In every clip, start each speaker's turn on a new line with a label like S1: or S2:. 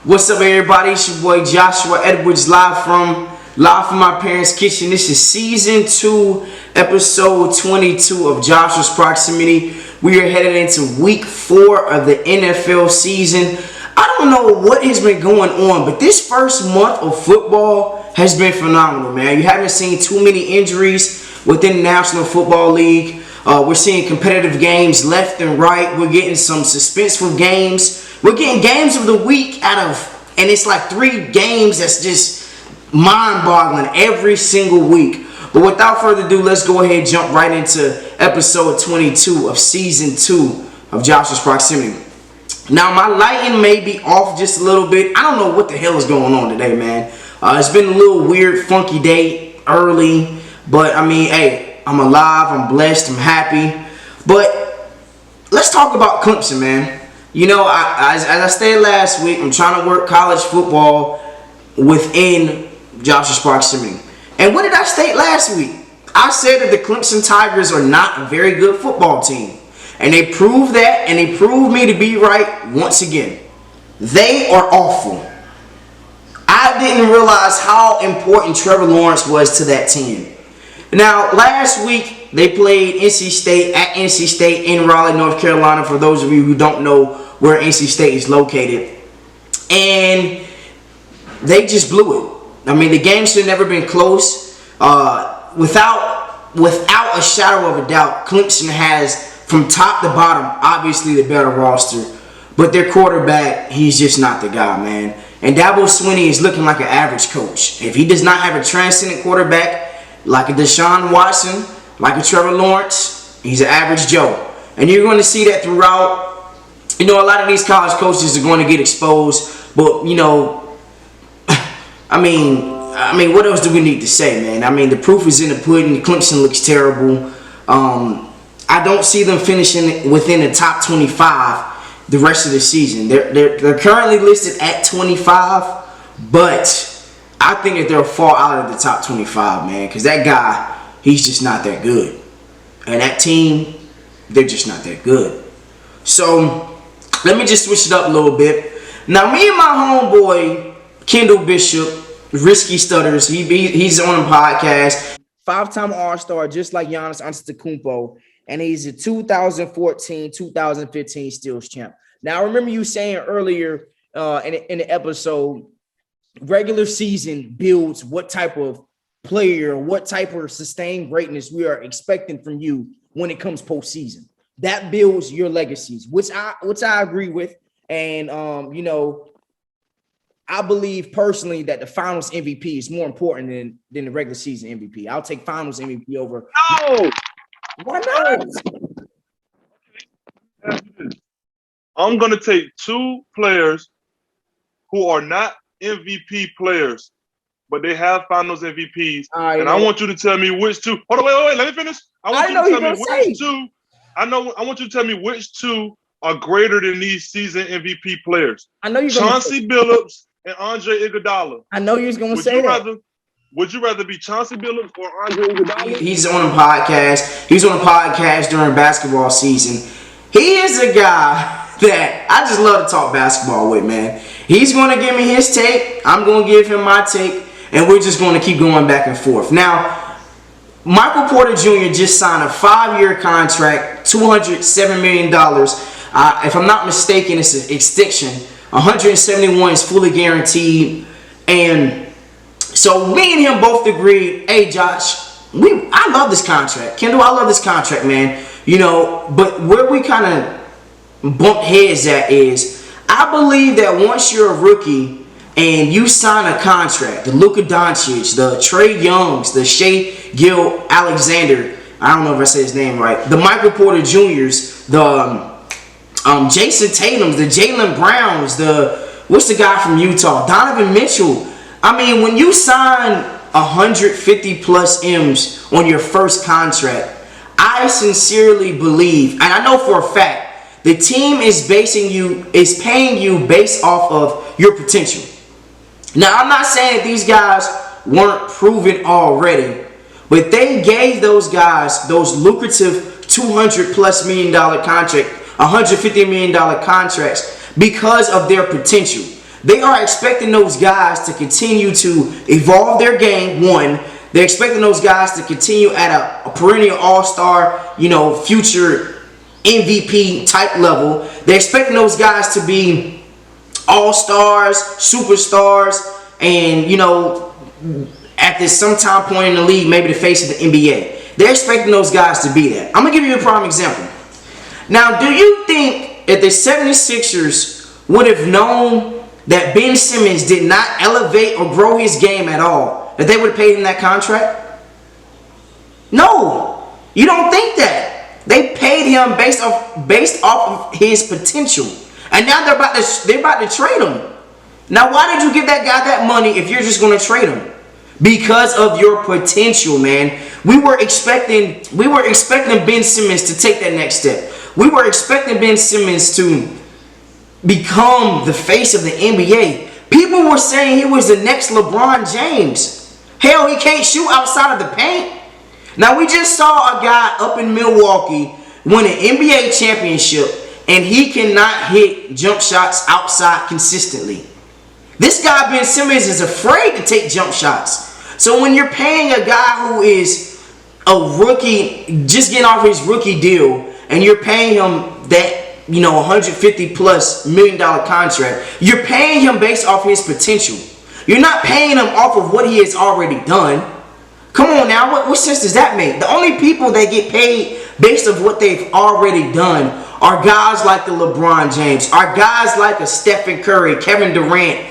S1: What's up, everybody? It's your boy Joshua Edwards, live from my parents' kitchen. This is season 2, episode 22 of Joshua's Proximity. We are headed into week 4 of the NFL season. I don't know what has been going on, but this first month of football has been phenomenal, man. You haven't seen too many injuries within the National Football League. We're seeing competitive games left and right. We're getting some suspenseful games. We're getting games of the week and it's like 3 games that's just mind-boggling every single week. But without further ado, let's go ahead and jump right into episode 22 of season 2 of Joshua's Proximity. Now, my lighting may be off just a little bit. I don't know what the hell is going on today, man. It's been a little weird, funky day early. But, I mean, hey, I'm alive, I'm blessed, I'm happy. But let's talk about Clemson, man. You know, as I stated last week, I'm trying to work college football within Joshua's Proximity. And what did I state last week? I said that the Clemson Tigers are not a very good football team. And they proved that, and they proved me to be right once again. They are awful. I didn't realize how important Trevor Lawrence was to that team. Now, last week, they played NC State at NC State in Raleigh, North Carolina, for those of you who don't know where NC State is located. And they just blew it. I mean, the game should have never been close. Without a shadow of a doubt, Clemson has, from top to bottom, obviously the better roster. But their quarterback, he's just not the guy, man. And Dabo Swinney is looking like an average coach. If he does not have a transcendent quarterback, like a Deshaun Watson, like a Trevor Lawrence, he's an average Joe. And you're going to see that throughout. You know, a lot of these college coaches are going to get exposed. But, you know, I mean, what else do we need to say, man? I mean, the proof is in the pudding. Clemson looks terrible. I don't see them finishing within the top 25 the rest of the season. They're currently listed at 25, but I think that they'll fall out of the top 25, man, because that guy, he's just not that good. And that team, they're just not that good. So, let me just switch it up a little bit. Now, me and my homeboy, Kendall Bishop, Risky Stutters, he's on a podcast. 5-time All-Star, just like Giannis Antetokounmpo. And he's a 2014-2015 Steals champ. Now, I remember you saying earlier in the episode, regular season builds what type of player, what type of sustained greatness we are expecting from you when it comes postseason. That builds your legacies, which I agree with. And, you know, I believe personally that the finals MVP is more important than the regular season MVP. I'll take finals MVP over.
S2: No!
S1: Why not?
S2: I'm going to take 2 players who are not MVP players, but they have finals MVPs. And I want you to tell me which 2. Hold on, wait, let me finish. I want you to tell me which 2. I want you to tell me which 2 are greater than these season MVP players.
S1: I know you're
S2: Chauncey Billups and Andre Iguodala.
S1: I know you're going to say that.
S2: Would you rather be Chauncey Billups or Andre Iguodala?
S1: He's on a podcast. He's on a podcast during basketball season. He is a guy that I just love to talk basketball with, man. He's going to give me his take. I'm going to give him my take. And we're just going to keep going back and forth. Now, Michael Porter Jr. just signed a 5-year contract, $207 million. If I'm not mistaken, it's an extension. 171 is fully guaranteed. And so me and him both agreed, hey, Josh, I love this contract. Kendall, I love this contract, man. You know, but where we kind of bump heads at is, I believe that once you're a rookie and you sign a contract, the Luka Doncic, the Trae Youngs, the Shai Gilgeous-Alexander, I don't know if I said his name right, the Michael Porter Jr.'s, the Jason Tatum's, the Jaylen Browns, what's the guy from Utah, Donovan Mitchell. I mean, when you sign 150 plus M's on your first contract, I sincerely believe, and I know for a fact, the team is paying you based off of your potential. Now, I'm not saying that these guys weren't proven already, but they gave those guys those lucrative $200+ million contract, $150 million contracts because of their potential. They are expecting those guys to continue to evolve their game, one. They're expecting those guys to continue at a perennial all-star, future MVP type level. They're expecting those guys to be all-stars, superstars, and, at this sometime point in the league, maybe the face of the NBA. They're expecting those guys to be there. I'm going to give you a prime example. Now, do you think if the 76ers would have known that Ben Simmons did not elevate or grow his game at all, that they would have paid him that contract? No. You don't think that. They paid him based off of his potential. And now they're about to trade him. Now, why did you give that guy that money if you're just going to trade him? Because of your potential, man. We were expecting Ben Simmons to take that next step. We were expecting Ben Simmons to become the face of the NBA. People were saying he was the next LeBron James. Hell, he can't shoot outside of the paint. Now, we just saw a guy up in Milwaukee win an NBA championship, and he cannot hit jump shots outside consistently. This guy, Ben Simmons, is afraid to take jump shots. So when you're paying a guy who is a rookie, just getting off his rookie deal, and you're paying him that, $150+ million contract, you're paying him based off his potential. You're not paying him off of what he has already done. Come on now, what sense does that make? The only people that get paid based off what they've already done are guys like the LeBron James, are guys like a Stephen Curry, Kevin Durant.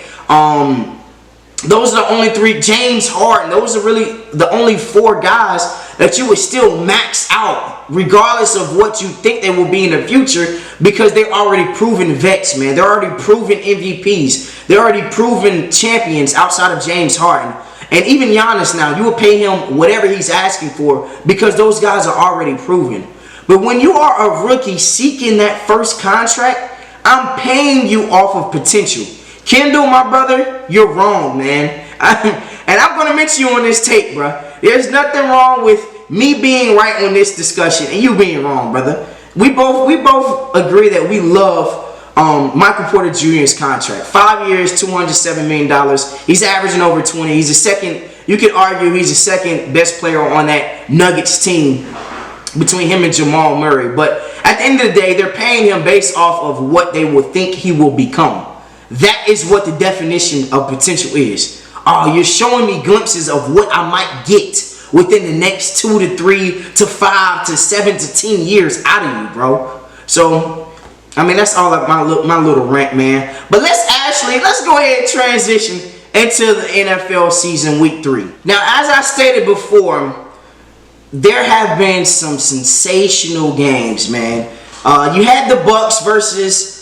S1: Those are the only three. James Harden. Those are really the only four guys that you would still max out, regardless of what you think they will be in the future, because they're already proven vets, man. They're already proven MVPs. They're already proven champions outside of James Harden. And even Giannis now, you will pay him whatever he's asking for because those guys are already proven. But when you are a rookie seeking that first contract, I'm paying you off of potential. Kendall, my brother, you're wrong, man. And I'm going to mention you on this tape, bro. There's nothing wrong with me being right on this discussion and you being wrong, brother. We both agree that we love Michael Porter Jr.'s contract. 5 years, $207 million. He's averaging over 20. He's the second, you could argue he's the second best player on that Nuggets team between him and Jamal Murray. But at the end of the day, they're paying him based off of what they will think he will become. That is what the definition of potential is. Oh, you're showing me glimpses of what I might get within the next 2 to 3 to 5 to 7 to 10 years out of you, bro. So, I mean, that's all of my little rant, man. But let's go ahead and transition into the NFL season week 3. Now, as I stated before, there have been some sensational games, man. You had the Bucks versus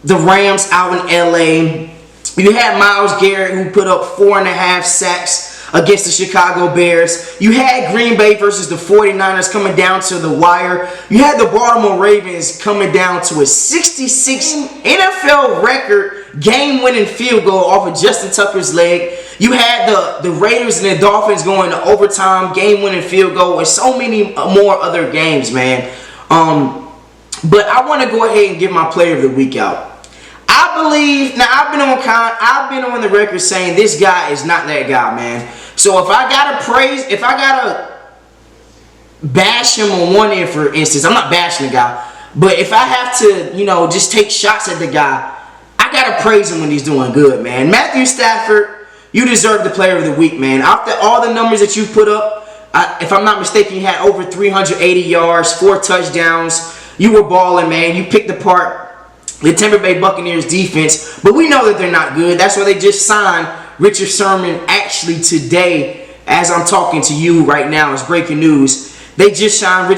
S1: the Rams out in LA. You had Myles Garrett, who put up 4.5 sacks against the Chicago Bears. You had Green Bay versus the 49ers coming down to the wire. You had the Baltimore Ravens coming down to a 66 NFL record game-winning field goal off of Justin Tucker's leg. You had the Raiders and the Dolphins going to overtime, game-winning field goal, and so many more other games, man. But I want to go ahead and give my player of the week out. I believe, now I've been on the record saying this guy is not that guy, man. So if I gotta bash him on one end, for instance, I'm not bashing the guy, but if I have to, just take shots at the guy, I gotta praise him when he's doing good, man. Matthew Stafford, you deserve the player of the week, man. After all the numbers that you put up, if I'm not mistaken, you had over 380 yards, 4 touchdowns. You were balling, man. You picked apart the Tampa Bay Buccaneers defense, but we know that they're not good. That's why they just signed Richard Sherman. Actually, today, as I'm talking to you right now, it's breaking news. They just signed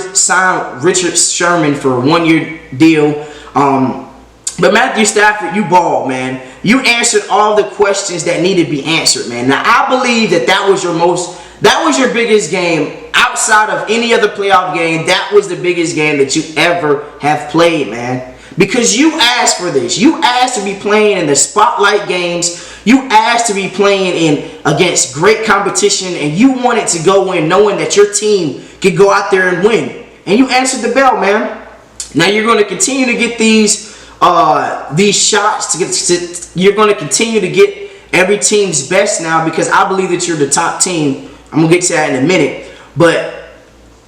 S1: Richard Sherman for a 1-year deal. But Matthew Stafford, you balled, man. You answered all the questions that needed to be answered, man. Now, I believe that was your biggest game outside of any other playoff game. That was the biggest game that you ever have played, man. Because you asked for this. You asked to be playing in the spotlight games. You asked to be playing against great competition, and you wanted to go in knowing that your team could go out there and win. And you answered the bell, man. Now you're going to continue to get these these shots you're going to continue to get every team's best now, because I believe that you're the top team. I'm going to get to that in a minute. But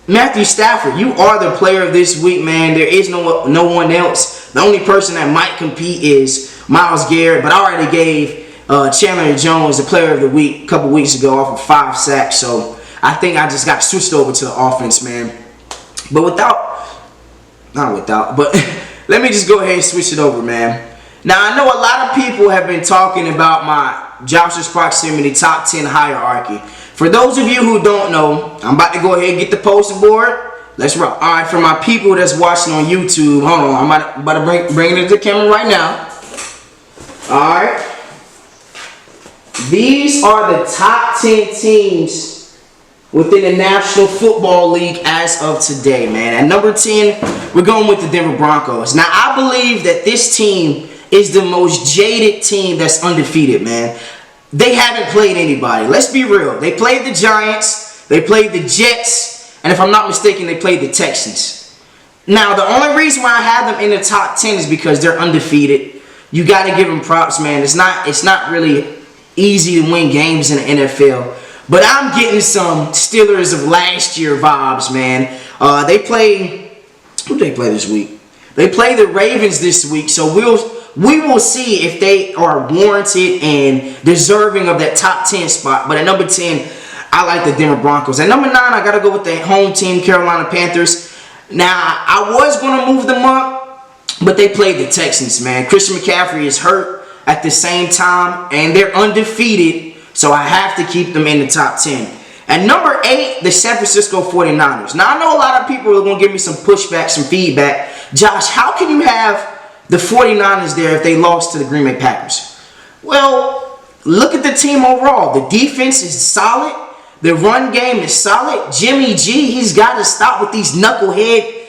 S1: Matthew Stafford, you are the player of this week, man. There is no one else. The only person that might compete is Myles Garrett, but I already gave Chandler Jones the player of the week a couple weeks ago off of 5 sacks. So I think I just got switched over to the offense, man. But let me just go ahead and switch it over, man. Now, I know a lot of people have been talking about my Joshua's Proximity top 10 hierarchy. For those of you who don't know, I'm about to go ahead and get the poster board. Let's rock. All right, for my people that's watching on YouTube, hold on. I'm about to bring it to the camera right now. All right. These are the top 10 teams within the National Football League as of today, man. At number 10, we're going with the Denver Broncos. Now, I believe that this team is the most jaded team that's undefeated, man. They haven't played anybody. Let's be real. They played the Giants, they played the Jets, and if I'm not mistaken, they played the Texans. Now, the only reason why I have them in the top 10 is because they're undefeated. You got to give them props, man. It's not really easy to win games in the NFL. But I'm getting some Steelers of last year vibes, man. Who did they play this week? They play the Ravens this week, so we will see if they are warranted and deserving of that top 10 spot. But at number 10, I like the Denver Broncos. At number 9, I got to go with the home team, Carolina Panthers. Now, I was going to move them up, but they played the Texans, man. Christian McCaffrey is hurt at the same time, and they're undefeated, so I have to keep them in the top 10. At number 8, the San Francisco 49ers. Now, I know a lot of people are going to give me some pushback, some feedback. Josh, how can you have the 49ers there if they lost to the Green Bay Packers? Well, look at the team overall. The defense is solid. The run game is solid. Jimmy G, he's got to stop with these knucklehead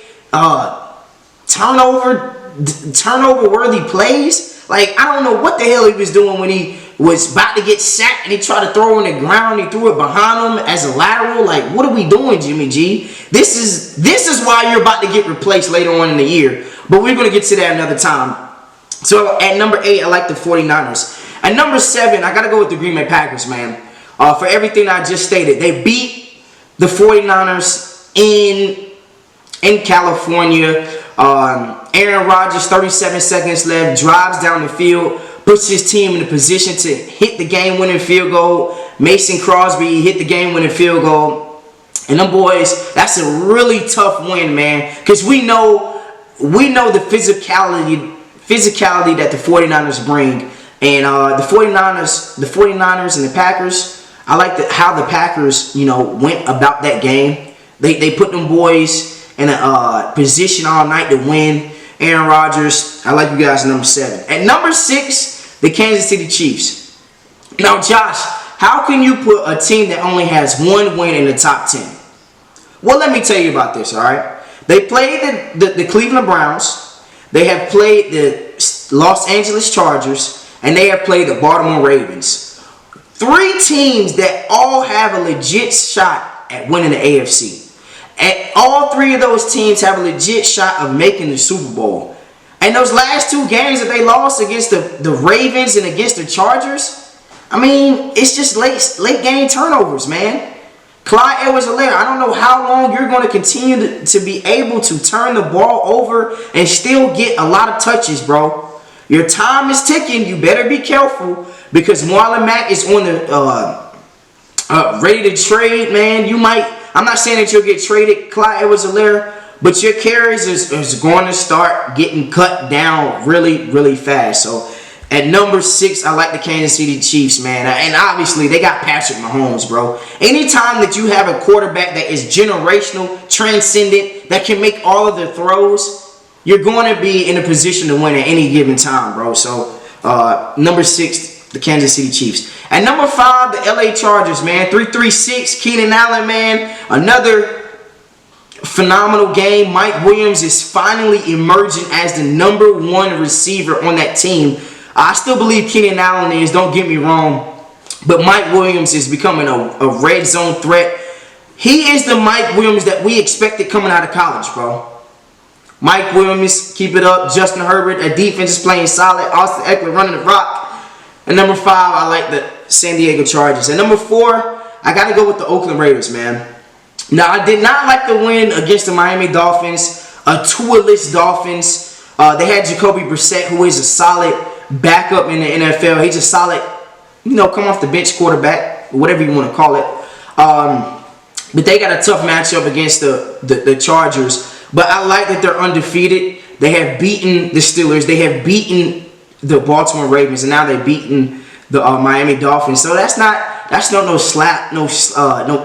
S1: turnover-worthy plays. Like, I don't know what the hell he was doing when he was about to get sacked and he tried to throw in the ground. He threw it behind him as a lateral. Like, what are we doing, Jimmy G? This is why you're about to get replaced later on in the year. But we're going to get to that another time. So, at number 8, I like the 49ers. At number 7, I got to go with the Green Bay Packers, man. For everything I just stated. They beat the 49ers in California. Aaron Rodgers, 37 seconds left, drives down the field, puts his team in a position to hit the game-winning field goal. Mason Crosby hit the game-winning field goal. And them boys, that's a really tough win, man. Because we know the physicality that the 49ers bring. And the 49ers and the Packers, I like how the Packers, went about that game. They put them boys in a position all night to win. Aaron Rodgers, I like you guys at number 7. At number 6, the Kansas City Chiefs. Now, Josh, how can you put a team that only has one win in the top 10? Well, let me tell you about this, all right? They played the Cleveland Browns. They have played the Los Angeles Chargers. And they have played the Baltimore Ravens. 3 teams that all have a legit shot at winning the AFC. And all 3 of those teams have a legit shot of making the Super Bowl. And those last 2 games that they lost against the Ravens and against the Chargers, I mean, it's just late game turnovers, man. Clyde Edwards-Helaire, I don't know how long you're going to continue to be able to turn the ball over and still get a lot of touches, bro. Your time is ticking. You better be careful because Marlon Mack is on the ready to trade, man. I'm not saying that you'll get traded, Clyde Edwards-Helaire, but your carries is going to start getting cut down really, really fast. So at number 6, I like the Kansas City Chiefs, man. And obviously, they got Patrick Mahomes, bro. Anytime that you have a quarterback that is generational, transcendent, that can make all of the throws, you're going to be in a position to win at any given time, bro. So, number 6, the Kansas City Chiefs. At number 5, the LA Chargers, man. 3-3-6, Keenan Allen, man. Another phenomenal game. Mike Williams is finally emerging as the number 1 receiver on that team. I still believe Keenan Allen is, don't get me wrong. But Mike Williams is becoming a red zone threat. He is the Mike Williams that we expected coming out of college, bro. Mike Williams, keep it up. Justin Herbert, that defense is playing solid. Austin Eckler running the rock. And number 5, I like the San Diego Chargers. And number 4, I got to go with the Oakland Raiders, man. Now, I did not like the win against the Miami Dolphins, a Tua-less Dolphins. They had Jacoby Brissett, who is a solid backup in the NFL. He's a solid, come off the bench quarterback, whatever you want to call it. But they got a tough matchup against the Chargers. But I like that they're undefeated. They have beaten the Steelers. They have beaten the Baltimore Ravens, and now they've beaten the Miami Dolphins. So that's no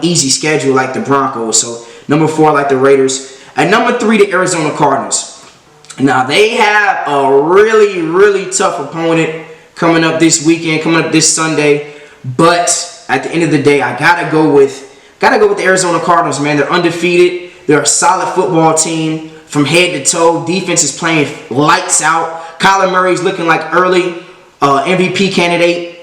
S1: easy schedule like the Broncos. So number 4, I like the Raiders. At number 3, the Arizona Cardinals. Now they have a really, really tough opponent coming up this weekend, coming up this Sunday. But at the end of the day, I gotta go with the Arizona Cardinals, man. They're undefeated. They're a solid football team from head to toe. Defense is playing lights out. Kyler Murray's looking like early MVP candidate.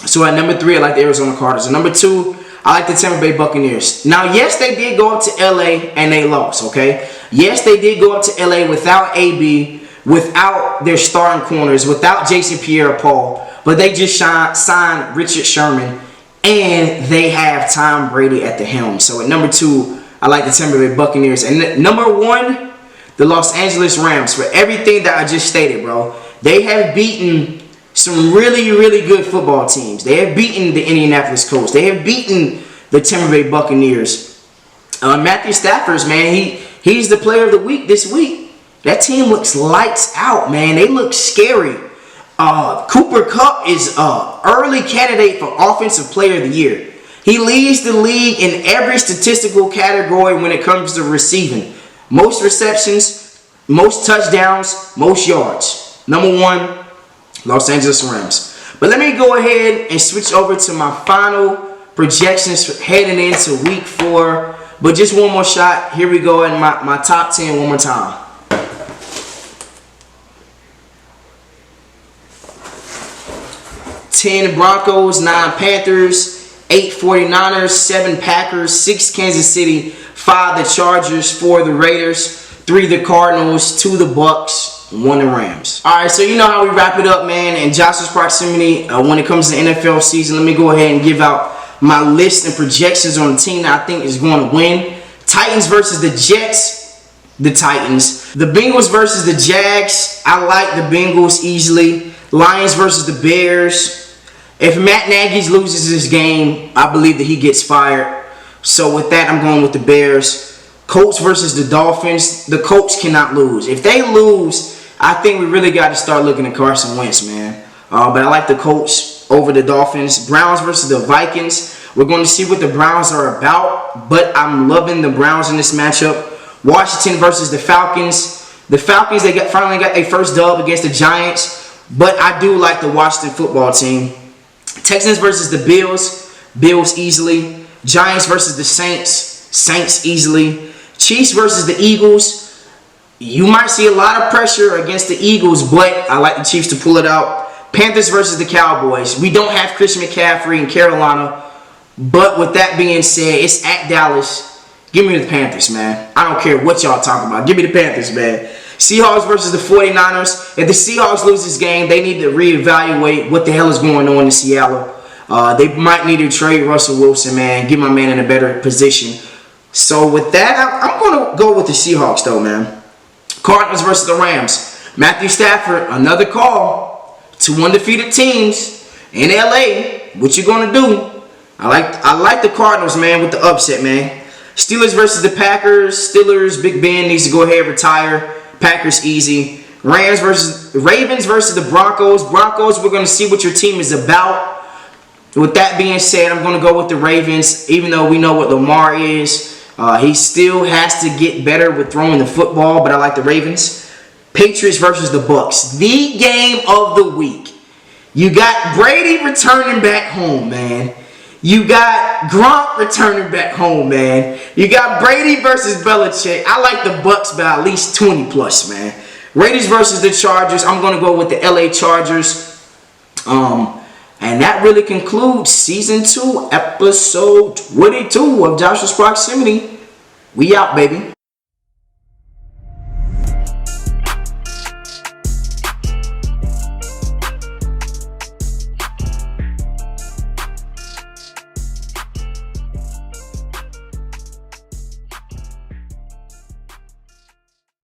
S1: So at number 3, I like the Arizona Cardinals. And number 2, I like the Tampa Bay Buccaneers. Now, yes, they did go up to LA and they lost, okay? Yes, they did go up to LA without AB, without their starting corners, without Jason Pierre-Paul. But they just signed Richard Sherman, and they have Tom Brady at the helm. So at number 2, I like the Tampa Bay Buccaneers. And number 1, the Los Angeles Rams. For everything that I just stated, bro, they have beaten some really, really good football teams. They have beaten the Indianapolis Colts. They have beaten the Tampa Bay Buccaneers. Matthew Stafford, man, he's the player of the week this week. That team looks lights out, man. They look scary. Cooper Kupp is an early candidate for Offensive Player of the Year. He leads the league in every statistical category when it comes to receiving. Most receptions, most touchdowns, most yards. Number 1, Los Angeles Rams. But let me go ahead and switch over to my final projections heading into week 4. But just one more shot. Here we go in my top 10 one more time. 10 Broncos, 9 Panthers, 8 49ers, 7 Packers, 6 Kansas City, 5 the Chargers, 4 the Raiders, 3 the Cardinals, 2 the Bucks, 1 the Rams. Alright, so you know how we wrap it up, man. And Josh's proximity when it comes to NFL season, let me go ahead and give out my list and projections on the team that I think is going to win. Titans versus the Jets, the Titans. The Bengals versus the Jags, I like the Bengals easily. Lions versus the Bears. If Matt Nagy loses this game, I believe that he gets fired. So with that, I'm going with the Bears. Colts versus the Dolphins. The Colts cannot lose. If they lose, I think we really got to start looking at Carson Wentz, man. But I like the Colts over the Dolphins. Browns versus the Vikings. We're going to see what the Browns are about, but I'm loving the Browns in this matchup. Washington versus the Falcons. The Falcons, they finally got their first dub against the Giants, but I do like the Washington football team. Texans versus the Bills. Bills easily. Giants versus the Saints. Saints easily. Chiefs versus the Eagles. You might see a lot of pressure against the Eagles, but I like the Chiefs to pull it out. Panthers versus the Cowboys. We don't have Christian McCaffrey in Carolina, but with that being said, it's at Dallas. Give me the Panthers, man. I don't care what y'all talking about. Give me the Panthers, man. Seahawks versus the 49ers. If the Seahawks lose this game, they need to reevaluate what the hell is going on in Seattle. They might need to trade Russell Wilson, man. Get my man in a better position. So with that, I'm going to go with the Seahawks, though, man. Cardinals versus the Rams. Matthew Stafford, another call. 2 undefeated teams in LA. What you going to do? I like the Cardinals, man, with the upset, man. Steelers versus the Packers. Steelers, Big Ben needs to go ahead and retire. Packers easy. Ravens versus the Broncos. Broncos, we're going to see what your team is about. With that being said, I'm going to go with the Ravens, even though we know what Lamar is. He still has to get better with throwing the football, but I like the Ravens. Patriots versus the Bucks. The game of the week. You got Brady returning back home, man. You got Gronk returning back home, man. You got Brady versus Belichick. I like the Bucks by at least 20 plus, man. Raiders versus the Chargers. I'm going to go with the LA Chargers. And that really concludes Season 2, Episode 22 of Josh's Proximity. We out, baby.